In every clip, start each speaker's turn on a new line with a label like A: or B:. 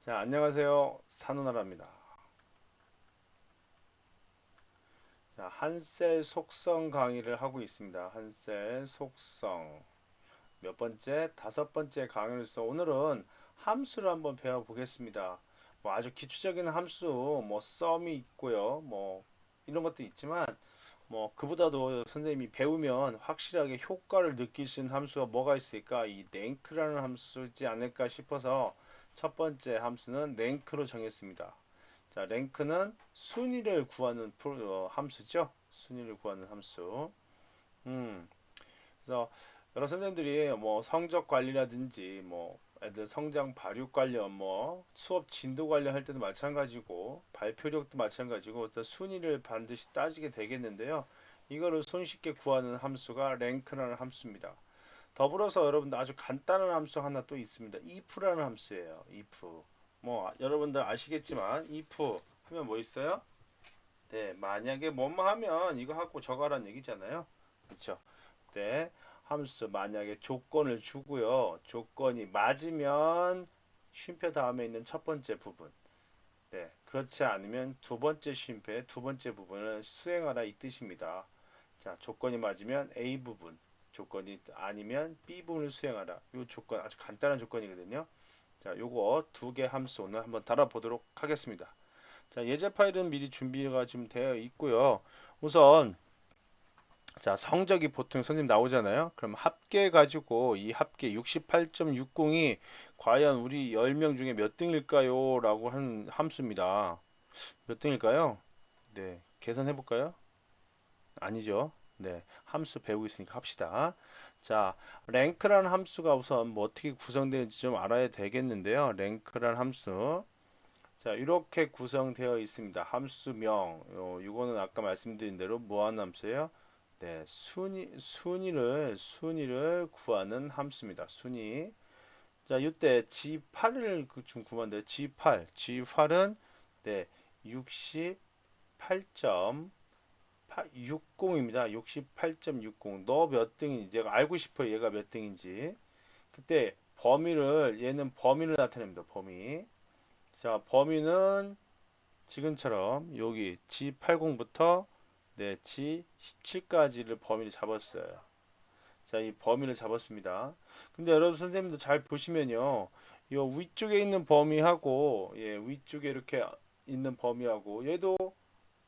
A: 자, 안녕하세요. 산호나라입니다. 자, 한셀 속성 강의를 하고 있습니다. 한셀 속성. 몇 번째? 다섯 번째 강의로서 오늘은 함수를 한번 배워보겠습니다. 뭐 아주 기초적인 함수, 뭐 썸이 있고요. 뭐 이런 것도 있지만 뭐 그보다도 선생님이 배우면 확실하게 효과를 느낄 수 있는 함수가 뭐가 있을까? 이 랭크라는 함수지 않을까 싶어서 첫 번째 함수는 랭크로 정했습니다. 자, 랭크는 순위를 구하는 함수죠. 순위를 구하는 함수. 음, 그래서 여러 선생님들이 뭐 성적 관리라든지 뭐 애들 성장 발육 관련 뭐 수업 진도 관련할 때도 마찬가지고 발표력도 마찬가지고 어떤 순위를 반드시 따지게 되겠는데요. 이거를 손쉽게 구하는 함수가 랭크라는 함수입니다. 더불어서 여러분들 아주 간단한 함수 하나 또 있습니다. if라는 함수예요. if. 뭐 여러분들 아시겠지만 if 하면 뭐 있어요? 네, 만약에 뭐뭐 하면 이거 하고 저거 하라는 얘기잖아요. 그렇죠? 네, 함수 만약에 조건을 주고요. 조건이 맞으면 쉼표 다음에 있는 첫 번째 부분. 네, 그렇지 않으면 두 번째 쉼표의 두 번째 부분을 수행하라 이 뜻입니다. 자, 조건이 맞으면 A 부분, 조건이 아니면 B 부분을 수행하라. 이 조건 아주 간단한 조건이거든요. 자, 요거 두 개 함수 오늘 한번 달아보도록 하겠습니다. 자, 예제 파일은 미리 준비가 지금 되어 있고요. 우선 자, 성적이 보통 선생님 나오잖아요. 그럼 합계 가지고 이 합계 68.60이 과연 우리 10명 중에 몇 등일까요? 라고 하는 함수입니다. 몇 등일까요? 네, 계산해 볼까요? 아니죠. 네, 함수 배우고 있으니까 합시다. 자, 랭크라는 함수가 우선 뭐 어떻게 구성되는지 좀 알아야 되겠는데요. 랭크라는 함수. 자, 이렇게 구성되어 있습니다. 함수명. 이거는 아까 말씀드린 대로 무한 함수예요. 네, 순위를 구하는 함수입니다. 순위. 자, 이때 G8을 좀 구하는데 G8은 네, 68.60입니다. 68.60. 너 몇 등인지 제가 알고 싶어요. 얘가 몇 등인지. 그때 얘는 범위를 나타냅니다. 범위. 자, 범위는 지금처럼 여기 G80부터 네, G17까지를 범위를 잡았어요. 자, 이 범위를 잡았습니다. 근데 여러분 선생님도 잘 보시면요. 이 위쪽에 있는 범위하고 위쪽에 이렇게 있는 범위하고 얘도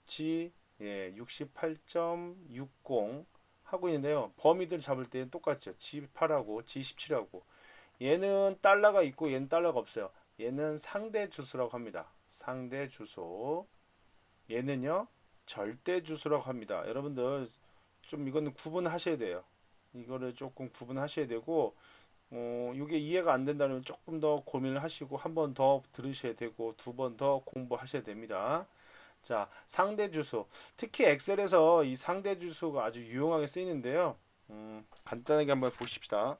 A: G 68.60 하고 있는데요. 범위들 잡을 때 똑같죠. G8하고 G17하고 얘는 달러가 있고 얘는 달러가 없어요. 얘는 상대 주소라고 합니다. 상대 주소. 얘는요 절대 주소라고 합니다. 여러분들 좀 이거는 구분하셔야 돼요. 이거를 조금 구분하셔야 되고 이게 이해가 안 된다면 조금 더 고민을 하시고 한 번 더 들으셔야 되고 두 번 더 공부하셔야 됩니다. 자, 상대 주소. 특히 엑셀에서 이 상대 주소가 아주 유용하게 쓰이는데요. 간단하게 한번 보십시다.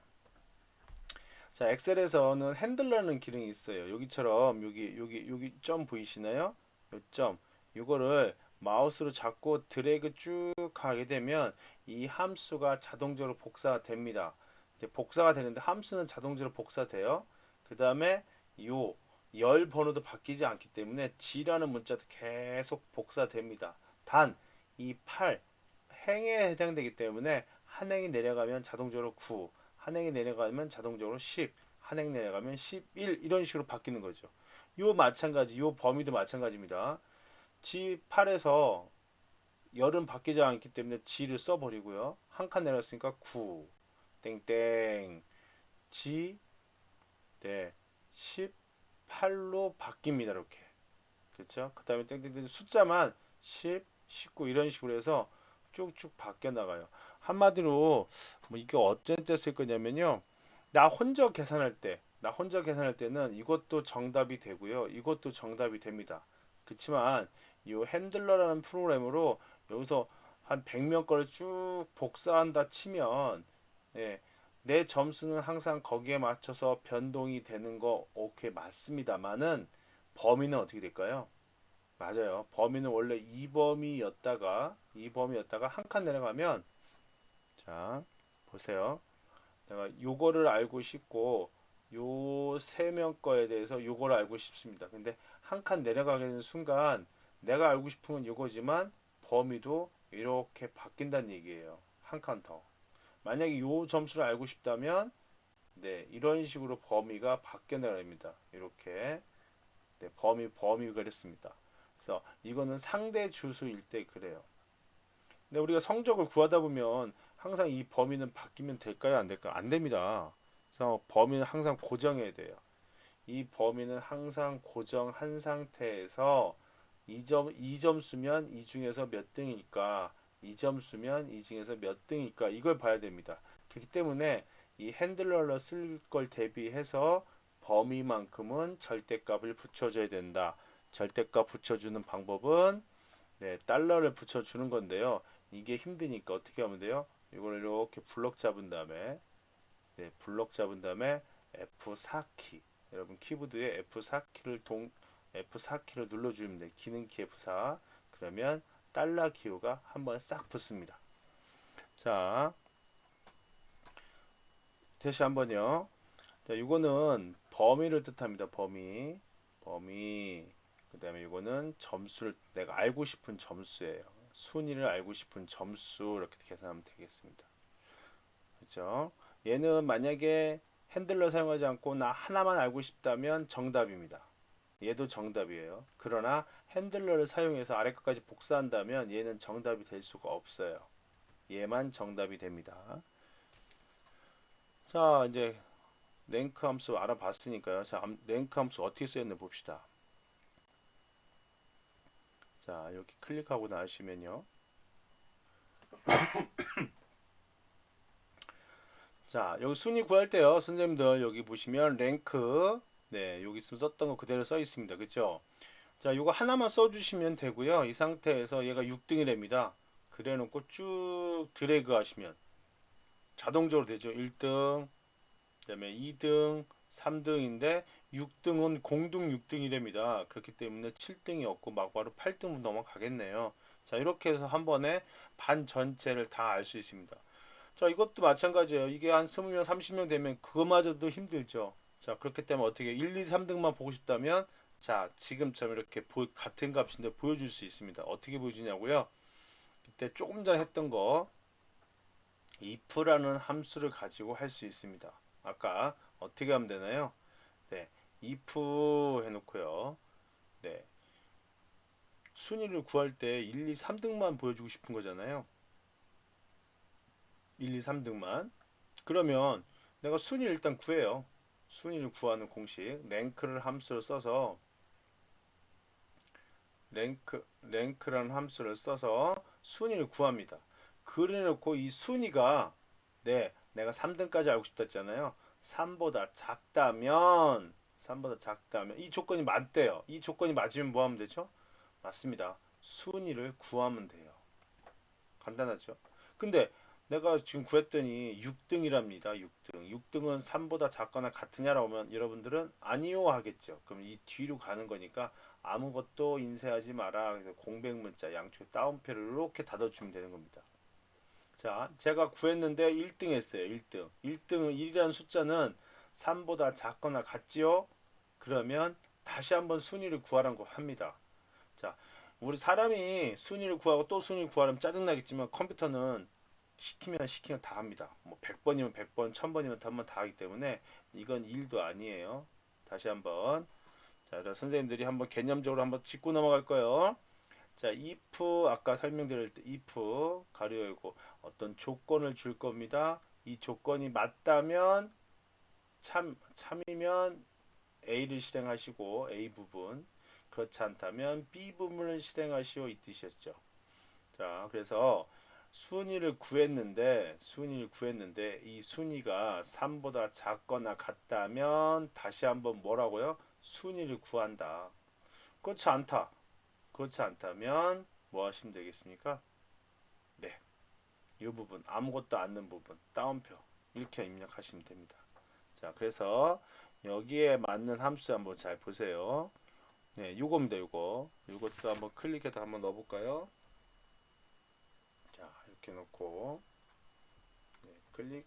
A: 자, 엑셀에서는 핸들러라는 기능이 있어요. 여기처럼 여기 점 보이시나요? 요 점. 요거를 마우스로 잡고 드래그 쭉 가게 되면 이 함수가 자동적으로 복사가 됩니다. 이제 복사가 되는데 함수는 자동적으로 복사돼요. 그 다음에 요 열 번호도 바뀌지 않기 때문에 G라는 문자도 계속 복사됩니다. 단 이 8 행에 해당되기 때문에 한 행이 내려가면 자동적으로 9, 한 행이 내려가면 자동적으로 10, 한 행 내려가면 11 이런 식으로 바뀌는 거죠. 요 마찬가지, 요 범위도 마찬가지입니다. G8에서 열은 바뀌지 않기 때문에 G를 써버리고요. 한 칸 내렸으니까 9, 땡땡, G, 네, 18로 바뀝니다. 이렇게. 그렇죠? 그 다음에 땡땡땡 숫자만 10, 19 이런 식으로 해서 쭉쭉 바뀌어 나가요. 한마디로 뭐 이게 어쩐 때 쓸 거냐면요. 나 혼자 계산할 때는 이것도 정답이 되고요. 이것도 정답이 됩니다. 그렇지만 이 핸들러라는 프로그램으로 여기서 한 100명 거를 쭉 복사한다 치면 예, 내 점수는 항상 거기에 맞춰서 변동이 되는 거 오케이 맞습니다만은 범위는 어떻게 될까요? 맞아요. 범위는 원래 2범위였다가 한 칸 내려가면 자, 보세요. 내가 요거를 알고 싶고 요 세 명 거에 대해서 요걸 알고 싶습니다. 근데 한 칸 내려가게 되는 순간 내가 알고 싶은 건 요거지만 범위도 이렇게 바뀐다는 얘기예요. 한 칸 더. 만약에 요 점수를 알고 싶다면 네, 이런 식으로 범위가 바뀌어 나갑니다. 이렇게 네, 범위가 이렇습니다. 그래서 이거는 상대 주수일 때 그래요. 근데 우리가 성적을 구하다 보면 항상 이 범위는 바뀌면 될까요? 안 될까요? 안 됩니다. 그래서 범위는 항상 고정해야 돼요. 이 범위는 항상 고정한 상태에서 2점수면 이 중에서 몇 등일까? 2점수면 이 중에서 몇 등일까? 이걸 봐야 됩니다. 그렇기 때문에 이 핸들러를 쓸 걸 대비해서 범위만큼은 절대값을 붙여줘야 된다. 절대값 붙여주는 방법은 네, 달러를 붙여주는 건데요. 이게 힘드니까 어떻게 하면 돼요? 이걸 이렇게 블럭 잡은 다음에 네, 블럭 잡은 다음에 F4키 여러분 키보드에 F4키를 눌러주면 돼요. 기능키 F4 그러면 달러 기호가 한번 싹 붙습니다. 자 다시 한번요. 자 이거는 범위를 뜻합니다. 범위 그 다음에 이거는 점수를 내가 알고 싶은 점수예요. 순위를 알고 싶은 점수 이렇게 계산하면 되겠습니다. 그죠? 얘는 만약에 핸들러 사용하지 않고 나 하나만 알고 싶다면 정답입니다. 얘도 정답이에요. 그러나 핸들러를 사용해서 아래 끝까지 복사한다면 얘는 정답이 될 수가 없어요. 얘만 정답이 됩니다. 자, 이제 랭크 함수 알아봤으니까요. 자, 랭크 함수 어떻게 쓰였나 봅시다. 자, 여기 클릭하고 나시면요. 자, 여기 순위 구할 때요. 선생님들 여기 보시면 랭크 네, 여기 있으면 썼던 거 그대로 써 있습니다. 그쵸? 자, 이거 하나만 써주시면 되고요. 이 상태에서 얘가 6등이 됩니다. 그래 놓고 쭉 드래그 하시면 자동적으로 되죠. 1등, 그 다음에 2등, 3등인데 6등은 공동 6등이 됩니다. 그렇기 때문에 7등이 없고 막바로 8등 넘어가겠네요. 자, 이렇게 해서 한 번에 반 전체를 다 알 수 있습니다. 자, 이것도 마찬가지예요. 이게 한 20명, 30명 되면 그거마저도 힘들죠. 자, 그렇기 때문에 어떻게 1, 2, 3등만 보고 싶다면 자, 지금처럼 이렇게 같은 값인데 보여줄 수 있습니다. 어떻게 보여주냐고요? 이때 조금 전에 했던 거 if라는 함수를 가지고 할 수 있습니다. 아까 어떻게 하면 되나요? 네, if 해놓고요. 네, 순위를 구할 때 1, 2, 3등만 보여주고 싶은 거잖아요. 1, 2, 3등만. 그러면 내가 순위를 일단 구해요. 순위를 구하는 공식 랭크를 함수를 써서 랭크라는 함수를 써서 순위를 구합니다. 그래놓고 이 순위가 네, 내가 3등까지 알고 싶다 했잖아요. 3보다 작다면 이 조건이 맞대요. 이 조건이 맞으면 뭐 하면 되죠? 맞습니다. 순위를 구하면 돼요. 간단하죠? 근데 내가 지금 구했더니 6등이랍니다. 6등. 6등은 3보다 작거나 같으냐라고 하면 여러분들은 아니요 하겠죠. 그럼 이 뒤로 가는 거니까 아무것도 인쇄하지 마라. 그래서 공백 문자 양쪽에 따옴표를 이렇게 닫아주면 되는 겁니다. 자, 제가 구했는데 1등 했어요. 1등. 1등은 1이라는 숫자는 3보다 작거나 같지요? 그러면 다시 한번 순위를 구하라고 합니다. 자, 우리 사람이 순위를 구하고 또 순위를 구하려면 짜증나겠지만 컴퓨터는 시키면 다 합니다. 뭐 100번이면 100번, 1000번이면 1000번 다 하기 때문에 이건 일도 아니에요. 다시 한번. 자, 선생님들이 한번 개념적으로 한번 짚고 넘어갈 거예요. 자, if 아까 설명드릴 때 if 가로 열고 어떤 조건을 줄 겁니다. 이 조건이 맞다면 참이면 A를 실행하시고 A 부분 그렇지 않다면 B 부분을 실행하시오 이 뜻이었죠. 자, 그래서 순위를 구했는데 이 순위가 3보다 작거나 같다면 다시 한번 뭐라고요? 순위를 구한다. 그렇지 않다. 그렇지 않다면 뭐 하시면 되겠습니까? 네, 이 부분 아무것도 않는 부분 따옴표 이렇게 입력하시면 됩니다. 자, 그래서 여기에 맞는 함수 한번 잘 보세요. 네, 요겁니다. 요것도 한번 클릭해서 한번 넣어볼까요? 자, 이렇게 놓고 네, 클릭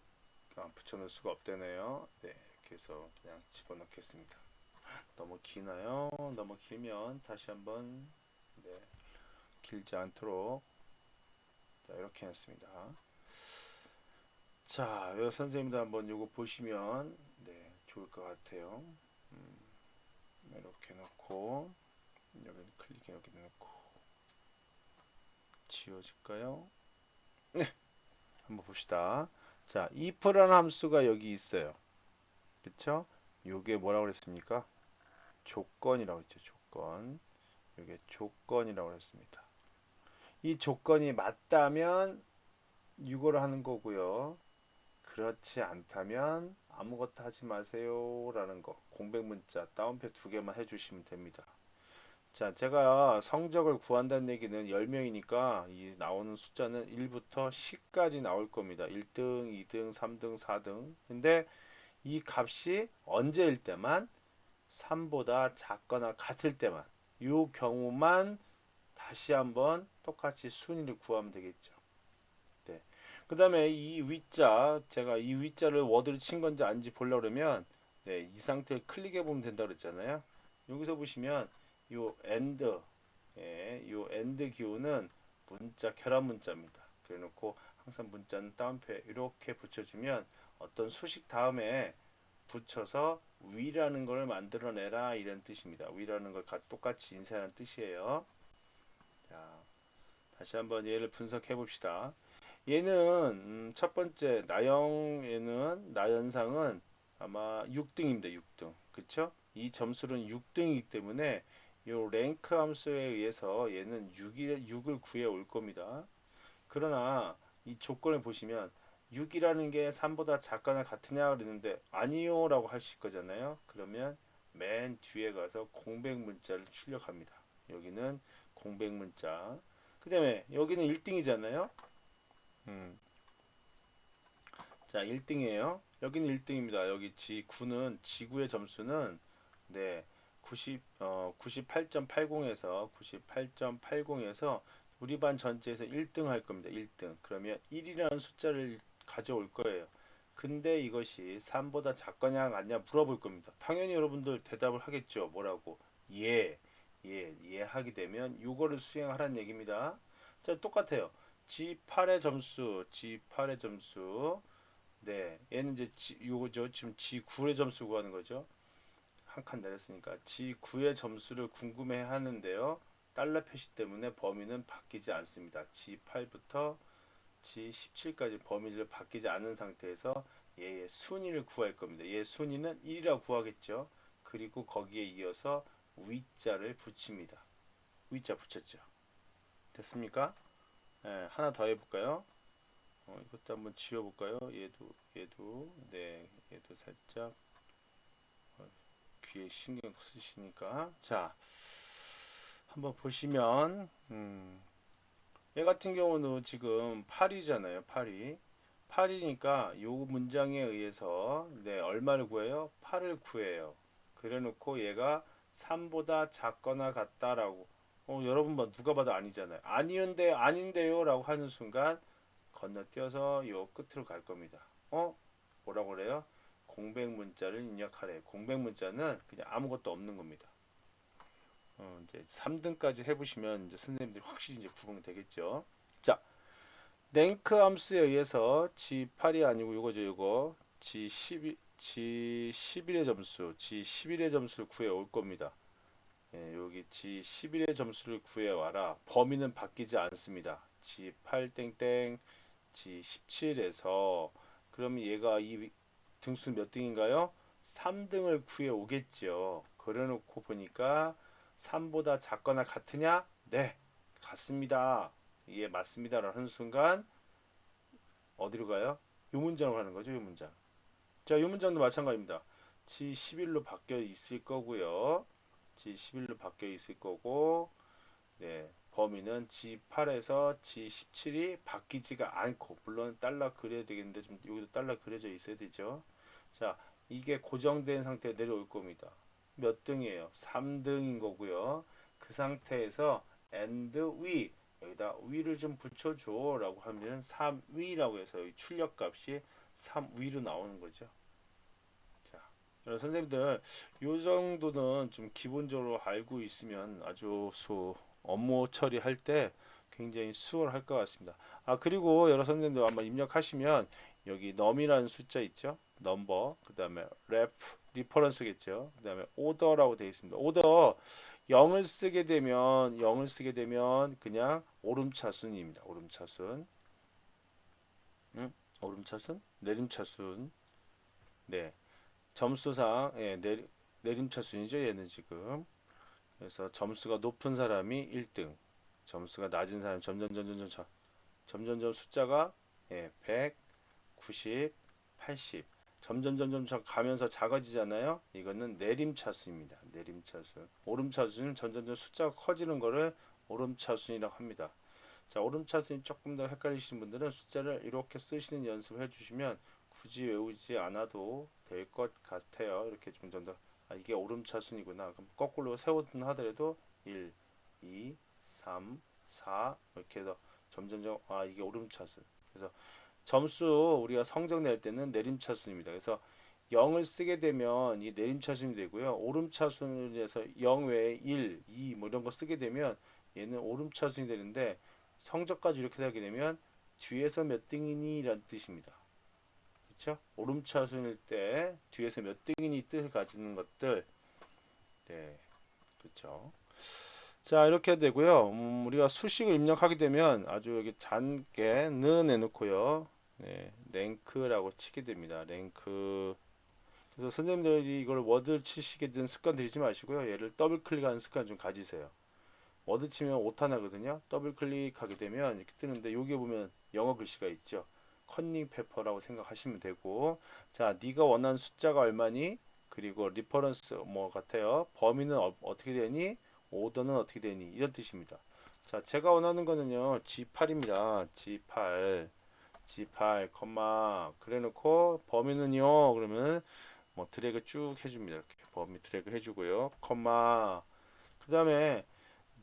A: 붙여놓을 수가 없대네요. 네, 이렇게 해서 그냥 집어넣겠습니다. 너무 기나요? 너무 길면 다시 한번, 네, 길지 않도록, 자, 이렇게 했습니다. 자, 요 선생님도 한번 요거 보시면 네, 좋을 것 같아요. 음, 이렇게 놓고 여기 클릭해 여기 놓고 지워질까요? 네, 한번 봅시다. 자, if라는 함수가 여기 있어요. 그쵸? 요게 뭐라고 그랬습니까? 조건이라고 했죠. 조건. 요게 조건이라고 했습니다. 이 조건이 맞다면 이거를 하는 거고요. 그렇지 않다면 아무것도 하지 마세요 라는 거, 공백 문자 다운표 2개만 해주시면 됩니다. 자, 제가 성적을 구한다는 얘기는 10명이니까 이 나오는 숫자는 1부터 10까지 나올 겁니다. 1등, 2등, 3등, 4등. 근데 이 값이 언제일 때만 3보다 작거나 같을 때만, 이 경우만 다시 한번 똑같이 순위를 구하면 되겠죠. 네. 그 다음에 이 위자, 제가 이 위자를 워드로 친 건지 아닌지 보려고 그러면, 네, 이 상태를 클릭해 보면 된다 그랬잖아요. 여기서 보시면 요 AND, 예, 요 AND 기호는 문자, 결합 문자입니다. 그래 놓고 항상 문자는 다운표에 이렇게 붙여주면 어떤 수식 다음에 붙여서 위라는 걸 만들어내라 이런 뜻입니다. 위라는 걸 똑같이 인쇄하는 뜻이에요. 자, 다시 한번 얘를 분석해 봅시다. 얘는 첫 번째 나연상은 아마 6등입니다. 6등. 그쵸? 이 점수는 6등이기 때문에 요 랭크 함수에 의해서 얘는 6을 구해 올 겁니다. 그러나 이 조건을 보시면 6이라는 게 3보다 작거나 같으냐 그랬는데 아니요 라고 하실 거잖아요. 그러면 맨 뒤에 가서 공백 문자를 출력합니다. 여기는 공백 문자. 그 다음에 여기는 1등이잖아요. 자, 1등이에요. 여기는 1등입니다. 여기 G9는 지구의 점수는 네, 98.80에서 98.80에서 우리 반 전체에서 1등 할 겁니다. 1등. 그러면 1이라는 숫자를 가져올 거예요. 근데 이것이 3보다 작거냐 같냐 물어볼 겁니다. 당연히 여러분들 대답을 하겠죠. 뭐라고? 예. 예 하게 되면 이거를 수행하라는 얘기입니다. 자, 똑같아요. G8의 점수. 네, 얘는 이제 요거죠. 지금 G9의 점수 구하는 거죠. 한 칸 내렸으니까 G9의 점수를 궁금해 하는데요. 달러 표시 때문에 범위는 바뀌지 않습니다. G8부터 G17까지 범위를 바뀌지 않은 상태에서 얘의 순위를 구할 겁니다. 얘 순위는 1이라고 구하겠죠. 그리고 거기에 이어서 위자를 붙입니다. 위자 붙였죠. 됐습니까? 네, 하나 더 해볼까요? 이것도 한번 지워볼까요? 네, 얘도 살짝 귀에 신경 쓰시니까. 자, 한번 보시면, 얘 같은 경우는 지금 8이잖아요. 8이. 8이니까 요 문장에 의해서, 네, 얼마를 구해요? 8을 구해요. 그래 놓고 얘가 3보다 작거나 같다라고. 여러분 누가 봐도 아니잖아요. 아닌데요 라고 하는 순간 건너뛰어서 요 끝으로 갈 겁니다. 뭐라고 그래요? 공백 문자를 입력하래. 공백 문자는 그냥 아무것도 없는 겁니다. 이제 3등까지 해보시면 이제 선생님들이 확실히 이제 구분이 되겠죠. 자, 랭크 함수에 의해서 G8이 아니고 요거죠, 요거. G11의 점수, G11의 점수를 구해 올 겁니다. 예, 여기 G11의 점수를 구해 와라. 범위는 바뀌지 않습니다. G8 땡땡 G17에서 그러면 얘가 이 등수 몇 등인가요? 3등을 구해 오겠죠. 그래 놓고 보니까 3보다 작거나 같으냐? 네, 같습니다. 예, 맞습니다. 라는 순간 어디로 가요? 요 문장으로 가는 거죠. 요 문장. 자, 요 문장도 마찬가지입니다. G11로 바뀌어 있을 거고요. G11로 바뀌어 있을 거고 네, 범위는 G8에서 G17이 바뀌지가 않고 물론 달러 그려야 되겠는데 좀 여기도 달러 그려져 있어야 되죠. 자, 이게 고정된 상태에 내려올 겁니다. 몇 등이에요? 3등인 거고요. 그 상태에서 and we 여기다 위를 좀 붙여줘 라고 하면 3위라고 해서 출력값이 3위로 나오는 거죠. 자, 선생님들 요 정도는 좀 기본적으로 알고 있으면 아주 업무 처리할 때 굉장히 수월할 것 같습니다. 아, 그리고 여러 선생님들 아마 입력하시면 여기 num이라는 숫자 있죠? 넘버, 그 다음에 리퍼런스겠죠? 그 다음에 오더라고 되어 있습니다. 오더 0을 쓰게 되면 그냥 오름차순입니다. 오름차순. 응? 오름차순? 내림차순. 네. 점수상 내림차순이죠. 얘는 지금. 그래서 점수가 높은 사람이 1등, 점수가 낮은 사람이 점점점 숫자가 100, 90, 80 점점점점 가면서 작아지잖아요. 이거는 내림차순입니다. 내림차순. 오름차순은 점점점 숫자가 커지는 거를 오름차순이라고 합니다. 자, 오름차순이 조금 더 헷갈리시는 분들은 숫자를 이렇게 쓰시는 연습을 해주시면 굳이 외우지 않아도 될 것 같아요. 이렇게 좀 더, 아, 이게 오름차순이구나. 그럼 거꾸로 세우든 하더라도 1, 2, 3, 4 이렇게 해서 점점점, 아, 이게 오름차순. 그래서 점수 우리가 성적 낼 때는 내림차순입니다. 그래서 0을 쓰게 되면 이 내림차순이 되고요. 오름차순에서 0 외에 1, 2 뭐 이런 거 쓰게 되면 얘는 오름차순이 되는데, 성적까지 이렇게 하게 되면 뒤에서 몇 등이니 라는 뜻입니다. 그렇죠? 오름차순일 때 뒤에서 몇 등이니 뜻을 가지는 것들. 네, 그렇죠. 자, 이렇게 되고요. 우리가 수식을 입력하게 되면 아주 여기 작게 는 해놓고요. 네, 랭크라고 치게 됩니다. 랭크. 그래서 선생님들이 이걸 워드 치시게 된 습관 들이지 마시고요. 얘를 더블 클릭하는 습관 좀 가지세요. 워드 치면 오타 나거든요. 더블 클릭하게 되면 이렇게 뜨는데, 여기 보면 영어 글씨가 있죠. 컨닝 페퍼라고 생각하시면 되고, 자, 네가 원하는 숫자가 얼마니? 그리고 리퍼런스 뭐 같아요. 범위는 어떻게 되니? 오더는 어떻게 되니? 이런 뜻입니다. 자, 제가 원하는 거는요. G8입니다. G8. G8, 그래 놓고 범위는요. 그러면 뭐 드래그 쭉 해줍니다. 이렇게 범위 드래그 해주고요. 그 다음에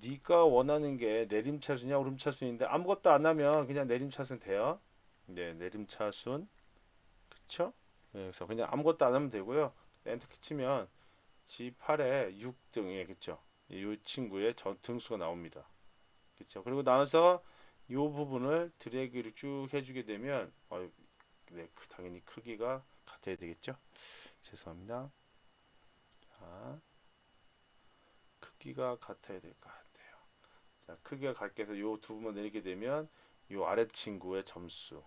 A: 네가 원하는 게 내림차순이냐 오름차순인데, 아무것도 안 하면 그냥 내림차순 돼요. 네, 내림차순. 그쵸? 네, 그래서 그냥 아무것도 안 하면 되고요. 엔터 키치면 G8에 6등에, 그쵸? 이 친구의 등수가 나옵니다. 그쵸? 그리고 나서 이 부분을 드래그를 쭉 해주게 되면 네, 당연히 크기가 같아야 되겠죠? 죄송합니다. 자, 크기가 같아야 될 것 같아요. 자, 크기가 같게 해서 이 두 부분 내리게 되면 이 아래 친구의 점수,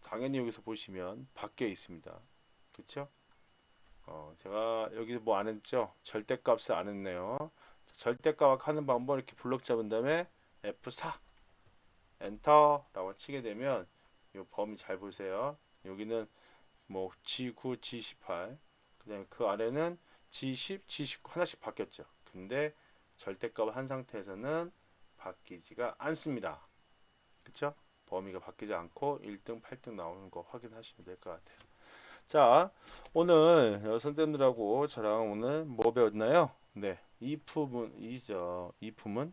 A: 당연히 여기서 보시면 바뀌어 있습니다. 그쵸? 제가 여기 뭐 안 했죠? 절대값을 안 했네요. 절대값 하는 방법, 이렇게 블록 잡은 다음에 F4 엔터라고 치게 되면 이 범위 잘 보세요. 여기는 뭐 G9, G18, 그다음에 그 아래는 G10, G19 하나씩 바뀌었죠. 근데 절대값을 한 상태에서는 바뀌지가 않습니다. 그쵸? 범위가 바뀌지 않고 1등, 8등 나오는 거 확인하시면 될 것 같아요. 자, 오늘 선생님들하고 저랑 오늘 뭐 배웠나요? 네, 이품은이죠. 이품은,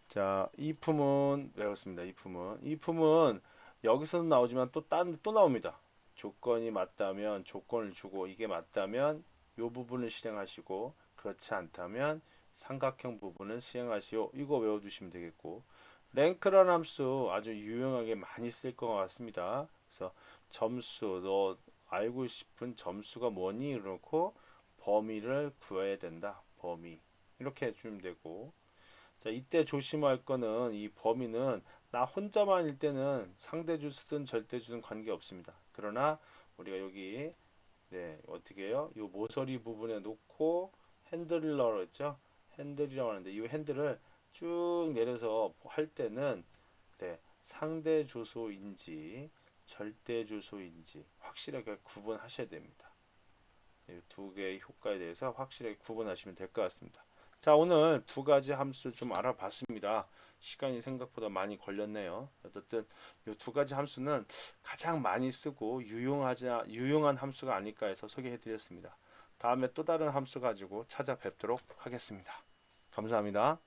A: 자, 이품은 배웠습니다. 이품은 여기서는 나오지만 또 다른 데 또 나옵니다. 조건이 맞다면 조건을 주고, 이게 맞다면 이 부분을 실행하시고, 그렇지 않다면 삼각형 부분을 실행하시오. 이거 외워두시면 되겠고, 랭크라는 함수 아주 유용하게 많이 쓸 것 같습니다. 그래서 점수, 너 알고 싶은 점수가 뭐니? 그렇고 범위를 구해야 된다. 범위 이렇게 해주면 되고, 자, 이때 조심할 거는 이 범위는 나 혼자만일 때는 상대주수든 절대주든 관계없습니다. 그러나 우리가 여기 어떻게 해요? 이 모서리 부분에 놓고 핸들러로 했죠? 핸들이라고 하는데, 이 핸들을 쭉 내려서 할 때는 상대 주소인지 절대 주소인지 확실하게 구분하셔야 됩니다. 이 두 개의 효과에 대해서 확실하게 구분하시면 될 것 같습니다. 자, 오늘 두 가지 함수 좀 알아봤습니다. 시간이 생각보다 많이 걸렸네요. 어쨌든 이 두 가지 함수는 가장 많이 쓰고 유용한 함수가 아닐까 해서 소개해 드렸습니다. 다음에 또 다른 함수 가지고 찾아뵙도록 하겠습니다. 감사합니다.